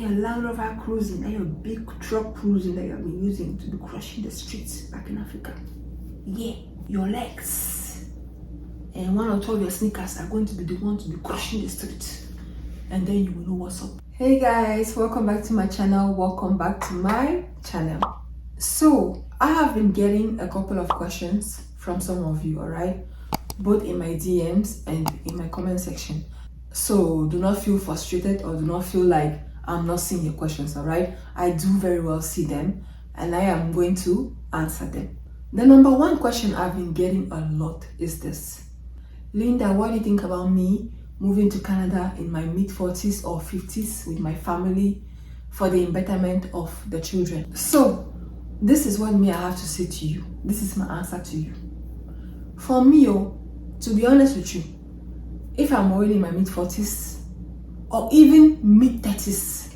that your Land Rover cruising, that your big truck cruising that you have been using to be crushing the streets back in Africa. Yeah, your legs and one or two of your sneakers are going to be the one to be crushing the streets, and then you will know what's up. Hey guys, welcome back to my channel. So I have been getting a couple of questions from some of you, all right, both in my DMs and in my comment section. So do not feel frustrated or do not feel like I'm not seeing your questions, all right? I do very well see them and I am going to answer them. The number one question I've been getting a lot is this: Linda, what do you think about me moving to Canada in my mid-40s or 50s with my family for the embetterment of the children? So this is what I have to say to you. This is my answer to you. For me, to be honest with you, if I'm already in my mid-40s or even mid-30s,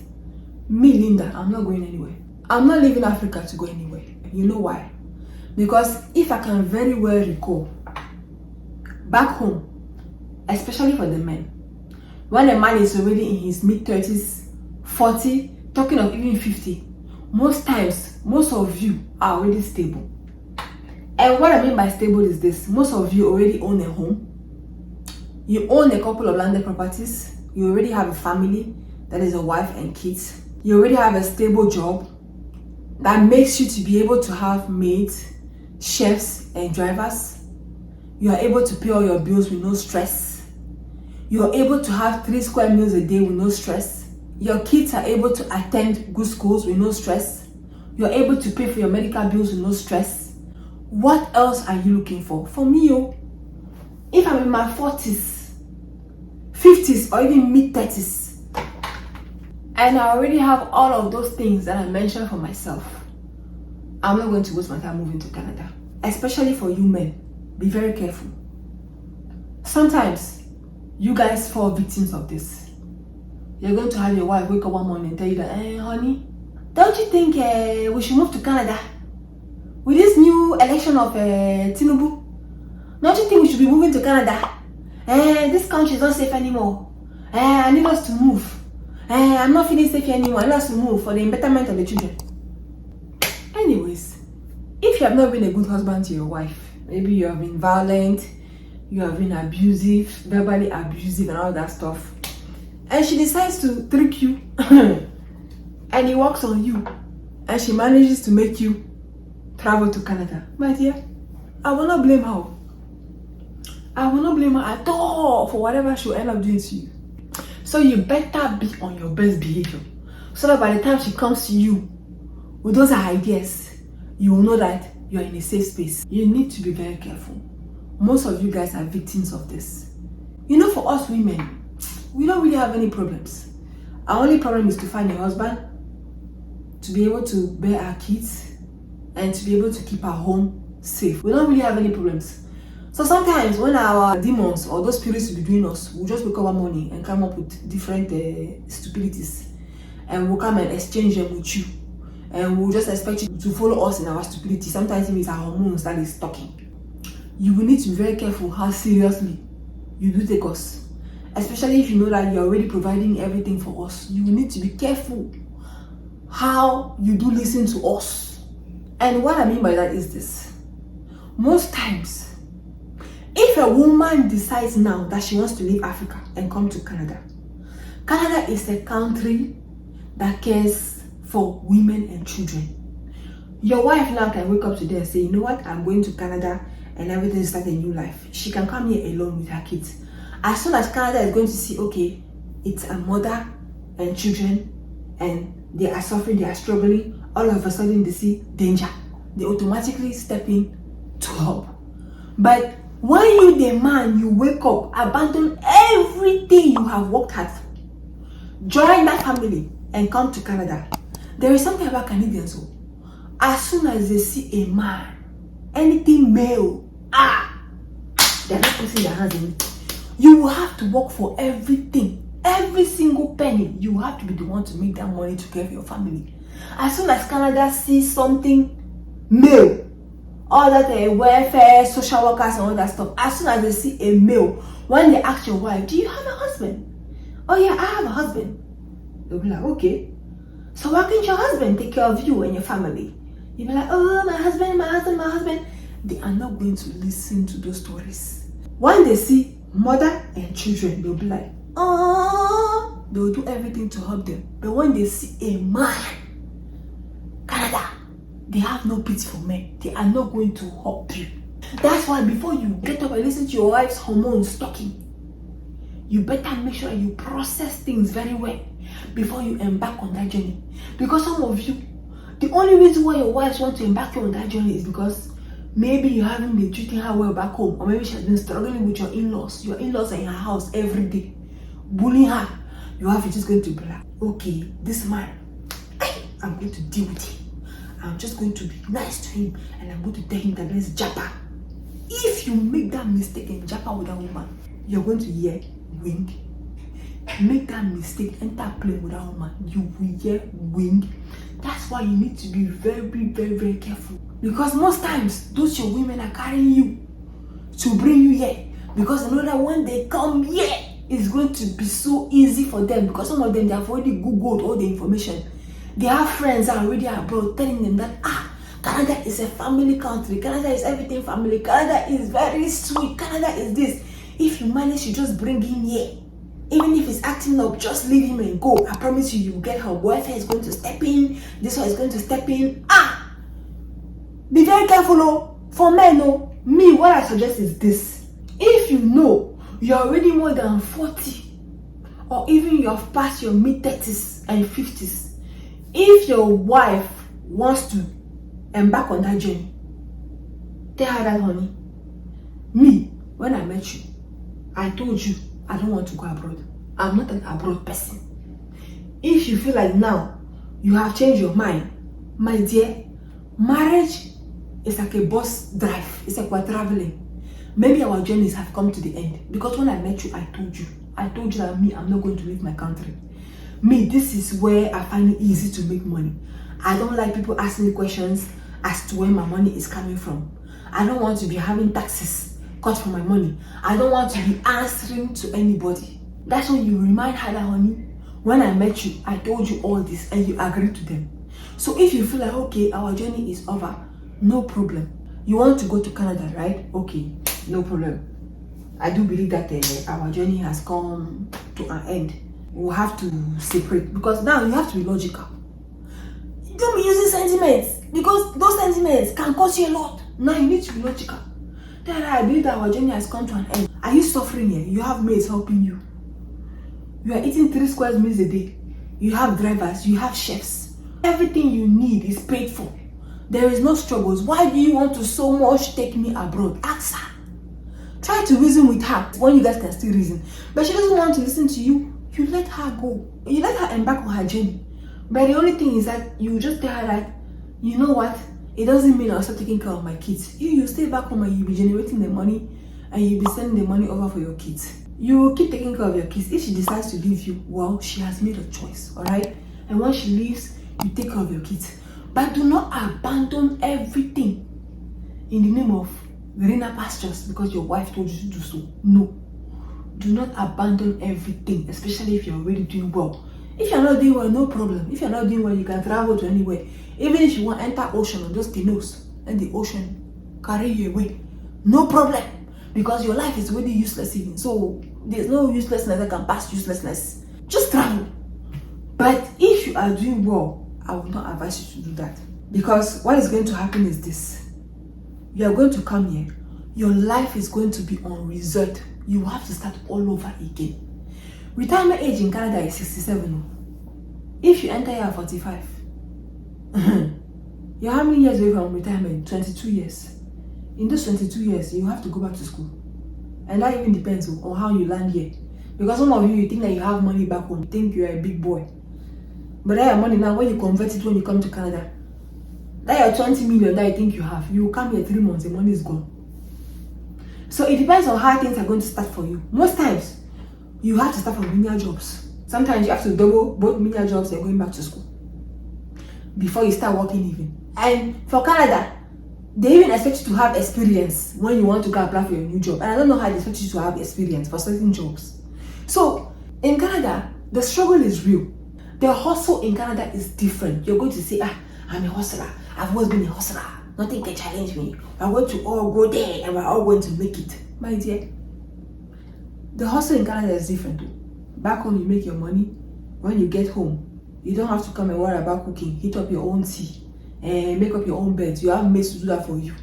me, Linda, I'm not going anywhere. I'm not leaving Africa to go anywhere. You know why? Because if I can very well recall, back home, especially for the men, when a man is already in his mid-30s, 40, talking of even 50, most times, most of you are already stable. And what I mean by stable is this: most of you already own a home, you own a couple of landed properties, you already have a family, that is a wife and kids, you already have a stable job that makes you to be able to have maids, chefs and drivers. You are able to pay all your bills with no stress. You are able to have 3 square meals a day with no stress. Your kids are able to attend good schools with no stress. You are able to pay for your medical bills with no stress. What else are you looking for? For me, if I'm in my 40s, 50s or even mid-30s, and I already have all of those things that I mentioned for myself, I'm not going to waste my time moving to Canada. Especially for you men, be very careful. Sometimes you guys fall victims of this. You're going to have your wife wake up one morning and tell you that, hey honey, don't you think we should move to Canada? With this new election of Tinubu, don't you think we should be moving to Canada? This country is not safe anymore. I need us to move. I'm not feeling safe here anymore. I need us to move for the betterment of the children. Anyways, if you have not been a good husband to your wife, maybe you have been violent, you have been abusive, verbally abusive and all that stuff, and she decides to trick you and he works on you and she manages to make you travel to Canada, my dear, I will not blame her. I will not blame her at all for whatever she'll end up doing to you. So you better be on your best behavior, so that by the time she comes to you with those ideas, you will know that you are in a safe space. You need to be very careful. Most of you guys are victims of this. You know, for us women, we don't really have any problems. Our only problem is to find a husband, to be able to bear our kids, and to be able to keep our home safe. We don't really have any problems. So sometimes when our demons or those spirits between us, we'll just wake up one morning and come up with different stupidities, and we'll come and exchange them with you, and we'll just expect you to follow us in our stupidity. Sometimes it's our hormones that is talking. You will need to be very careful how seriously you do take us, especially if you know that you're already providing everything for us. You will need to be careful how you do listen to us. And what I mean by that is this: most times, if a woman decides now that she wants to leave Africa and come to Canada, Canada is a country that cares for women and children. Your wife now can wake up today and say, you know what, I'm going to Canada and everything is start a new life. She can come here alone with her kids. As soon as Canada is going to see, okay, it's a mother and children and they are suffering, they are struggling, all of a sudden they see danger, they automatically step in to help. But when you, the man, you wake up, abandon everything you have worked hard for, join that family and come to Canada, there is something about Canadians. As soon as they see a man, anything male, they're not putting their hands in it. You will have to work for everything, every single penny. You have to be the one to make that money to care for your family. As soon as Canada sees something male, all that welfare, social workers and all that stuff, as soon as they see a male, when they ask your wife, do you have a husband? Oh yeah, I have a husband. They'll be like, okay. So why can't your husband take care of you and your family? You'll be like, oh, my husband, my husband, my husband. They are not going to listen to those stories. When they see mother and children, they'll be like, oh, they'll do everything to help them. But when they see a man, Canada, they have no pity for men. They are not going to help you. That's why before you get up and listen to your wife's hormones talking, you better make sure you process things very well before you embark on that journey. Because some of you, the only reason why your wives want to embark on that journey is because maybe you haven't been treating her well back home, or maybe she has been struggling with your in-laws. Your in-laws are in her house every day, bullying her. You have just going to be like, okay, this man, I'm going to deal with him. I'm just going to be nice to him, and I'm going to tell him that there's Japa. If you make that mistake and Japa with that woman, you're going to hear wind. Make that mistake, enter plane with that woman, you will hear wind. That's why you need to be very, very, very careful. Because most times, those your women are carrying you to bring you here. Because they know that when they come here, it's going to be so easy for them. Because some of them, they have already Googled all the information. They have friends that are already abroad telling them that, Canada is a family country. Canada is everything family. Canada is very sweet. Canada is this. If you manage to just bring him here, even if he's acting up, just leave him and go. I promise you, you get her boyfriend is going to step in. This one is going to step in. Be very careful, oh. For men, oh. Me, what I suggest is this. If you know you're already more than 40, or even you have passed your mid-30s and 50s, if your wife wants to embark on that journey, tell her that, honey, me, when I met you, I told you I don't want to go abroad. I'm not an abroad person. If you feel like now you have changed your mind, my dear, marriage is like a bus drive. It's like we're traveling. Maybe our journeys have come to the end. Because when I met you, I told you that me, I'm not going to leave my country. Me, this is where I find it easy to make money. I don't like people asking me questions as to where my money is coming from. I don't want to be having taxes cut from my money. I don't want to be answering to anybody. That's when you remind her that, honey, when I met you, I told you all this and you agreed to them. So if you feel like, okay, our journey is over, no problem. You want to go to Canada, right? Okay, no problem. I do believe that our journey has come to an end. We'll have to separate because now you have to be logical. Don't be using sentiments because those sentiments can cost you a lot. Now you need to be logical. Then I believe that our journey has come to an end. Are you suffering here? You have maids helping you. You are eating 3 square meals a day. You have drivers, you have chefs. Everything you need is paid for. There is no struggles. Why do you want to so much take me abroad? Ask her. Try to reason with her when you guys can still reason. But she doesn't want to listen to you. You let her go. You let her embark on her journey. But the only thing is that you just tell her that, you know what? It doesn't mean I'll start taking care of my kids. You stay back home and you'll be generating the money and you'll be sending the money over for your kids. You will keep taking care of your kids. If she decides to leave you, well, she has made a choice, alright? And when she leaves, you take care of your kids. But do not abandon everything in the name of greener pastures because your wife told you to do so. No. Do not abandon everything, especially if you're already doing well. If you're not doing well, no problem. If you're not doing well, you can travel to anywhere. Even if you want to enter ocean on those canoes, and the ocean carry you away, no problem. Because your life is already useless even. So there's no uselessness that can pass uselessness. Just travel. But if you are doing well, I would not advise you to do that. Because what is going to happen is this. You are going to come here. Your life is going to be on resort. You have to start all over again. Retirement age in Canada is 67. If you enter here at 45, you're how many years away from retirement? 22 years. In those 22 years, you have to go back to school. And that even depends on how you land here. Because some of you think that you have money back home. You think you're a big boy. But that your money now, when you convert it when you come to Canada, that your 20 million that you think you have, you come here 3 months, the money is gone. So it depends on how things are going to start for you. Most times, you have to start from menial jobs. Sometimes you have to double both menial jobs and going back to school before you start working even. And for Canada, they even expect you to have experience when you want to go apply for your new job. And I don't know how they expect you to have experience for certain jobs. So in Canada, the struggle is real. The hustle in Canada is different. You're going to say, I'm a hustler. I've always been a hustler. Nothing can challenge me. We're going to all go there and we're all going to make it. My dear, the hustle in Canada is different too. Back home, you make your money. When you get home, you don't have to come and worry about cooking. Heat up your own tea and make up your own bed. You have maids to do that for you.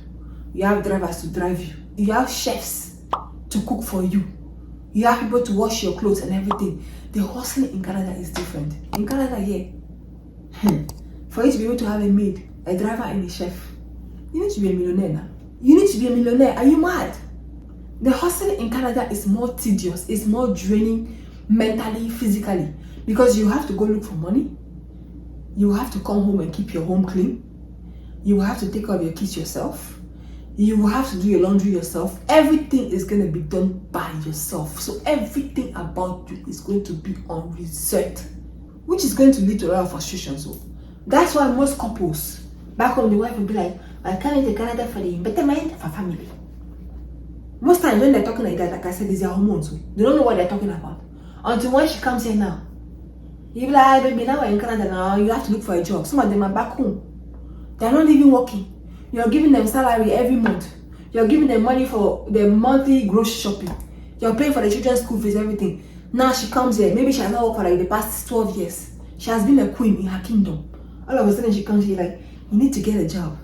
You have drivers to drive you. You have chefs to cook for you. You have people to wash your clothes and everything. The hustling in Canada is different. In Canada, for you to be able to have a maid, a driver, and a chef, you need to be a millionaire now. You need to be a millionaire. Are you mad? The hustling in Canada is more tedious. It's more draining mentally, physically, because you have to go look for money. You have to come home and keep your home clean. You have to take care of your kids yourself. You have to do your laundry yourself. Everything is going to be done by yourself. So everything about you is going to be on reserve, which is going to lead to a lot of frustration. So that's why most couples back home, the wife will be like, I can't to Canada for the embetterment for family. Most times when they're talking like that, like I said, it's their hormones. So they don't know what they're talking about. Until when she comes here now, you'll be like, baby, now we're in Canada now, you have to look for a job. Some of them are back home. They're not even working. You're giving them salary every month. You're giving them money for their monthly grocery shopping. You're paying for the children's school fees, everything. Now she comes here. Maybe she has not worked for like the past 12 years. She has been a queen in her kingdom. All of a sudden she comes here like, you need to get a job.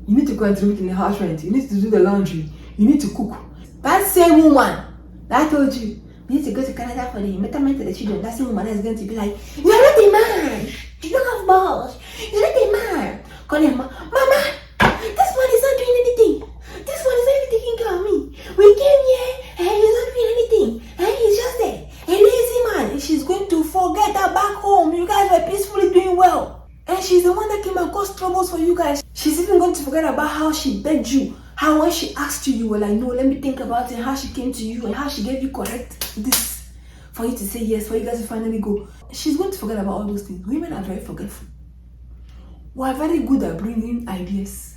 You need to contribute in the house rent. You need to do the laundry. You need to cook. That same woman that told you need to go to Canada for the embetterment of the children, that same woman is going to be like, you're not a man. You don't have balls. You're not a man. Call him, Mama, this man is not doing anything. This one is not even taking care of me. We came here and he's not doing anything. And he's just there. A lazy man. And she's going to forget that back home you guys were peacefully doing well. And she's the one that came and caused troubles for you guys. She's even going to forget about how she begged you. How when she asked you, you were like, no, let me think about it. How she came to you and how she gave you correct this for you to say yes, for you guys to finally go. She's going to forget about all those things. Women are very forgetful. We are very good at bringing ideas.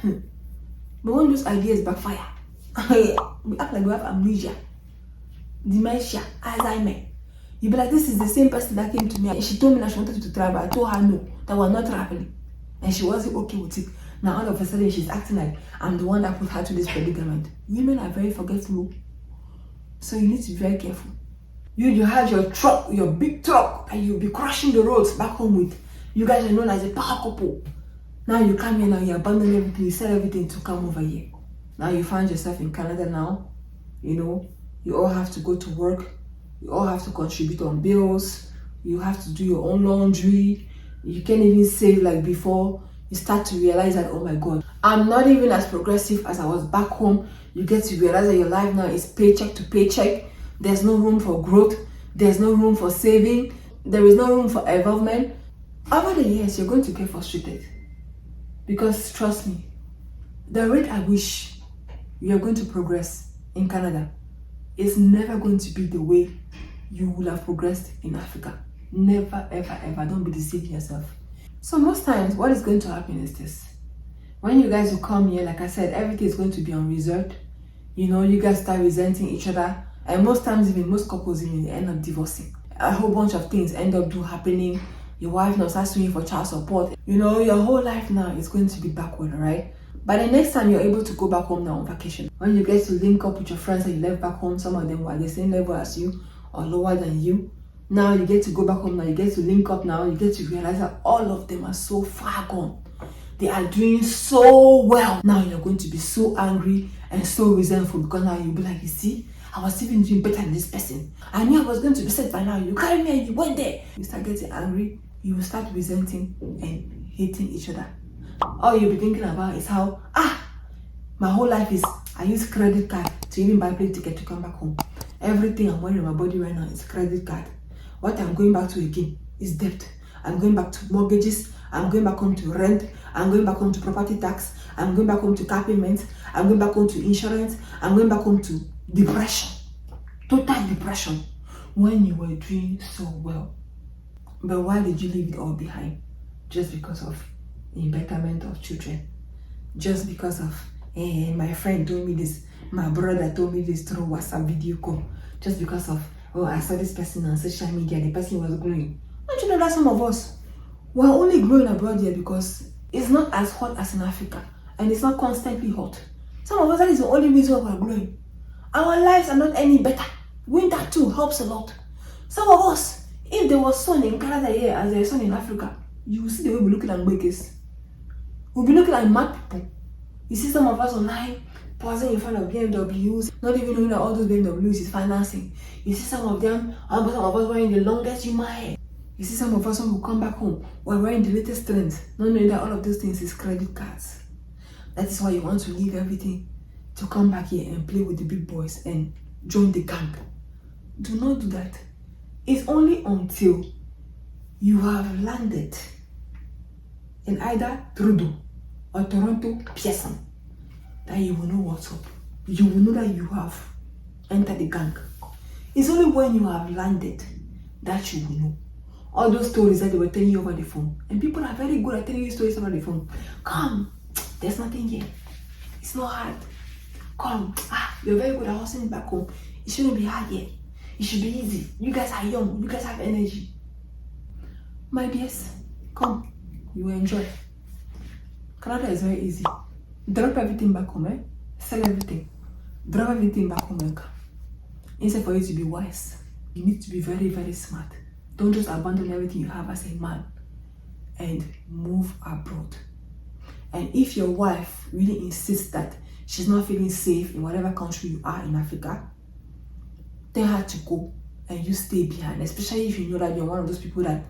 But when those ideas backfire, we act like we have amnesia, dementia, Alzheimer. You'll be like, this is the same person that came to me and she told me that she wanted to travel. I told her no, that we're not traveling. And she wasn't okay with it. Now all of a sudden she's acting like I'm the one that put her to this predicament. Women are very forgetful. So you need to be very careful. You have your truck, your big truck, and you'll be crashing the roads back home with. You guys are known as a power couple. Now you come here now, you abandon everything, you sell everything to come over here. Now you find yourself in Canada now. You all have to go to work. You all have to contribute on bills. You have to do your own laundry. You can't even save like before. You start to realize that, oh my God, I'm not even as progressive as I was back home. You get to realize that your life now is paycheck to paycheck. There's no room for growth. There's no room for saving. There is no room for involvement. Over the years, you're going to get frustrated. Because trust me, the rate at which you're going to progress in Canada is never going to be the way you will have progressed in Africa. Never, ever, ever. Don't be deceiving yourself. So most times, what is going to happen is this. When you guys will come here, like I said, everything is going to be unreserved. You guys start resenting each other. And most times, even most couples even end up divorcing. A whole bunch of things end up happening. Your wife now starts suing for child support. Your whole life now is going to be backward, right? By the next time you're able to go back home now on vacation, when you get to link up with your friends that you left back home, some of them were at the same level as you or lower than you. Now you get to go back home now, you get to link up now, you get to realize that all of them are so far gone. They are doing so well. Now you're going to be so angry and so resentful because now you'll be like, you see, I was even doing better than this person. I knew I was going to be set by now. You carried me and you went there. You start getting angry, you will start resenting and hating each other. All you'll be thinking about is how, my whole life is, I use credit card to even buy plane ticket to come back home. Everything I'm wearing on my body right now is credit card. What I'm going back to again is debt. I'm going back to mortgages. I'm going back home to rent. I'm going back home to property tax. I'm going back home to car payments. I'm going back home to insurance. I'm going back home to depression. Total depression. When you were doing so well. But why did you leave it all behind? Just because of the betterment of children. Just because of, my friend told me this. My brother told me this through WhatsApp video call. Just because of, I saw this person on social media. The person was growing. Don't you know that some of us, we're only growing abroad here because it's not as hot as in Africa and it's not constantly hot. Some of us, that is the only reason why we're growing. Our lives are not any better. Winter too helps a lot. Some of us, if there was sun in Canada here as there is sun in Africa, you will see the way we look like bakers. We'll be looking like mad people. You see some of us online pausing in front of BMWs, not even knowing that all those BMWs is financing. You see some of them, some of us wearing the longest human hair. You see some of us when we come back home, we're wearing the latest trends, not knowing that all of those things is credit cards. That is why you want to leave everything to come back here and play with the big boys and join the gang. Do not do that. It's only until you have landed in either Trudeau or Toronto Pearson that you will know what's up. You will know that you have entered the gang. It's only when you have landed that you will know. All those stories that they were telling you over the phone. And people are very good at telling you stories over the phone. Come, there's nothing here. It's not hard. Come, you're very good at hustling back home. It shouldn't be hard here. It should be easy. You guys are young. You guys have energy. My dears, come. You will enjoy. Canada is very easy. Drop everything back home, eh? Sell everything. Drop everything back home and come. Instead for you to be wise, you need to be very, very smart. Don't just abandon everything you have as a man and move abroad. And if your wife really insists that she's not feeling safe in whatever country you are in Africa, tell her to go and you stay behind, especially if you know that you're one of those people that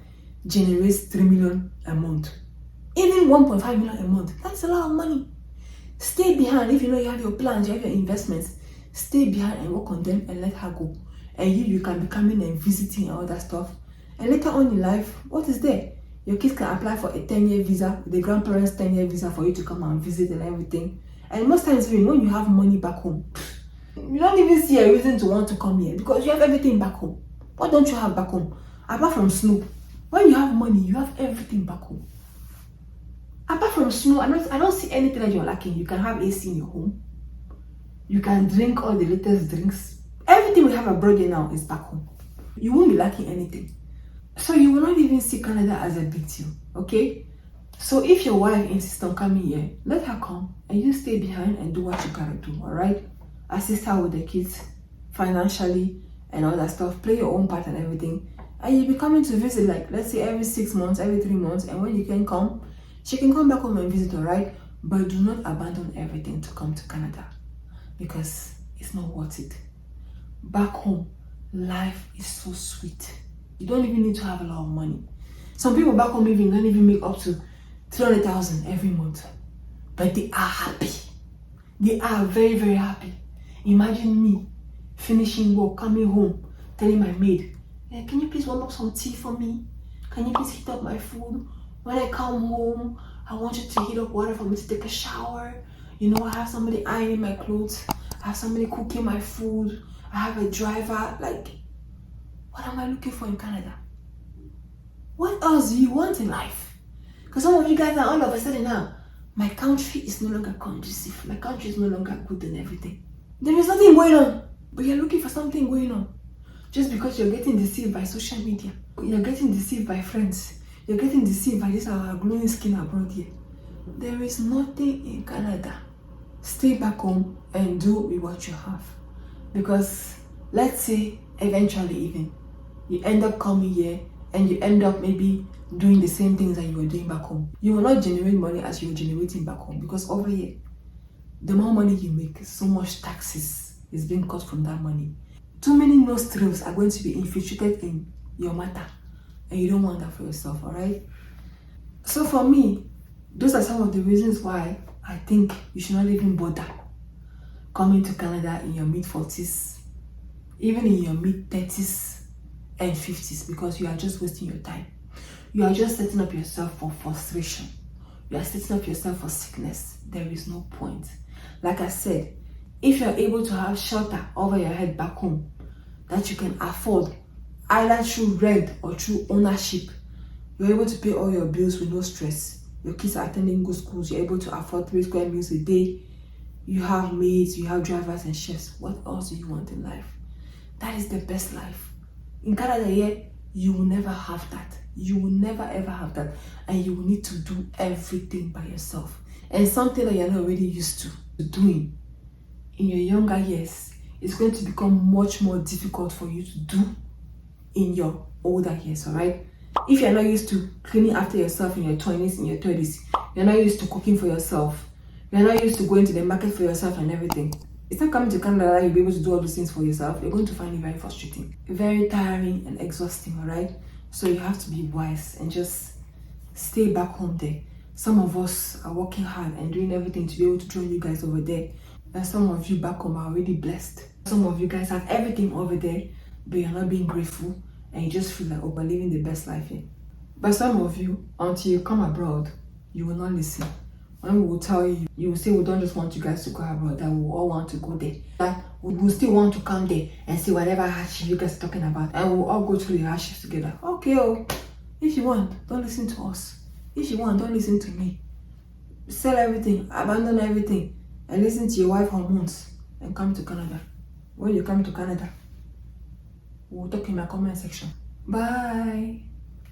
generates 3 million a month. Even 1.5 million a month, that's a lot of money. Stay behind. If you know you have your plans, you have your investments, stay behind and work on them and let her go. And you can be coming and visiting and all that stuff. And later on in life, what is there? Your kids can apply for a 10-year visa, the grandparents' 10-year visa for you to come and visit and everything. And most times, when you have money back home, you don't even see a reason to want to come here because you have everything back home. What don't you have back home? Apart from snow. When you have money, you have everything back home. Apart from snow, I don't see anything that you're lacking. You can have AC in your home. You can drink all the latest drinks. Everything we have abroad here now is back home. You won't be lacking anything. So you will not even see Canada as a big deal, okay? So if your wife insists on coming here, let her come and you stay behind and do what you gotta do, alright? Assist her with the kids financially and all that stuff. Play your own part and everything. And you'll be coming to visit, like, let's say every 6 months, every 3 months. And when you can come, she can come back home and visit, alright? But do not abandon everything to come to Canada because it's not worth it. Back home, life is so sweet. You don't even need to have a lot of money. Some people back home even don't even make up to 300,000 every month. But they are happy. They are very, very happy. Imagine me finishing work, coming home, telling my maid, hey, can you please warm up some tea for me? Can you please heat up my food? When I come home, I want you to heat up water for me to take a shower. You know, I have somebody ironing my clothes. I have somebody cooking my food. I have a driver. Like, what am I looking for in Canada? What else do you want in life? Because some of you guys are all of a sudden now, my country is no longer conducive. My country is no longer good and everything. There is nothing going on, but you're looking for something going on. Just because you're getting deceived by social media. You're getting deceived by friends. You're getting deceived by this glowing skin abroad here. There is nothing in Canada. Stay back home and do with what you have. Because let's say eventually even you end up coming here and you end up maybe doing the same things that you were doing back home. You will not generate money as you were generating back home because over here, the more money you make, so much taxes is being cut from that money. Too many nostrils are going to be infiltrated in your matter and you don't want that for yourself, alright? So for me, those are some of the reasons why I think you should not even bother coming to Canada in your mid-40s, even in your mid-30s and 50s, because you are just wasting your time. You are just setting up yourself for frustration. You are setting up yourself for sickness. There is no point. Like I said, if you are able to have shelter over your head back home that you can afford, either through rent or through ownership, you're able to pay all your bills with no stress. Your kids are attending good schools. You're able to afford 3 square meals a day. You have maids, you have drivers and chefs. What else do you want in life? That is the best life. In Canada here, You will never have that. You will never ever have that. And you will need to do everything by yourself. And something that you're not already used to doing in your younger years is going to become much more difficult for you to do in your older years, alright? If you're not used to cleaning after yourself in your 20s, in your 30s, you're not used to cooking for yourself, you're not used to going to the market for yourself and everything, it's not coming to Canada that you'll be able to do all those things for yourself. You're going to find it very frustrating, very tiring and exhausting, alright? So you have to be wise and just stay back home there. Some of us are working hard and doing everything to be able to join you guys over there. And some of you back home are already blessed. Some of you guys have everything over there, but you're not being grateful and you just feel like, oh, we're living the best life here. But some of you, until you come abroad, you will not listen. When we will tell you, you will say we don't just want you guys to go abroad, that we all want to go there. That we will still want to come there and see whatever hardship you guys are talking about. And we'll all go through the hardships together. Okay, if you want, don't listen to us. If you want, don't listen to me. Sell everything, abandon everything, and listen to your wife hormones and come to Canada. When you come to Canada, we'll talk in my comment section. Bye.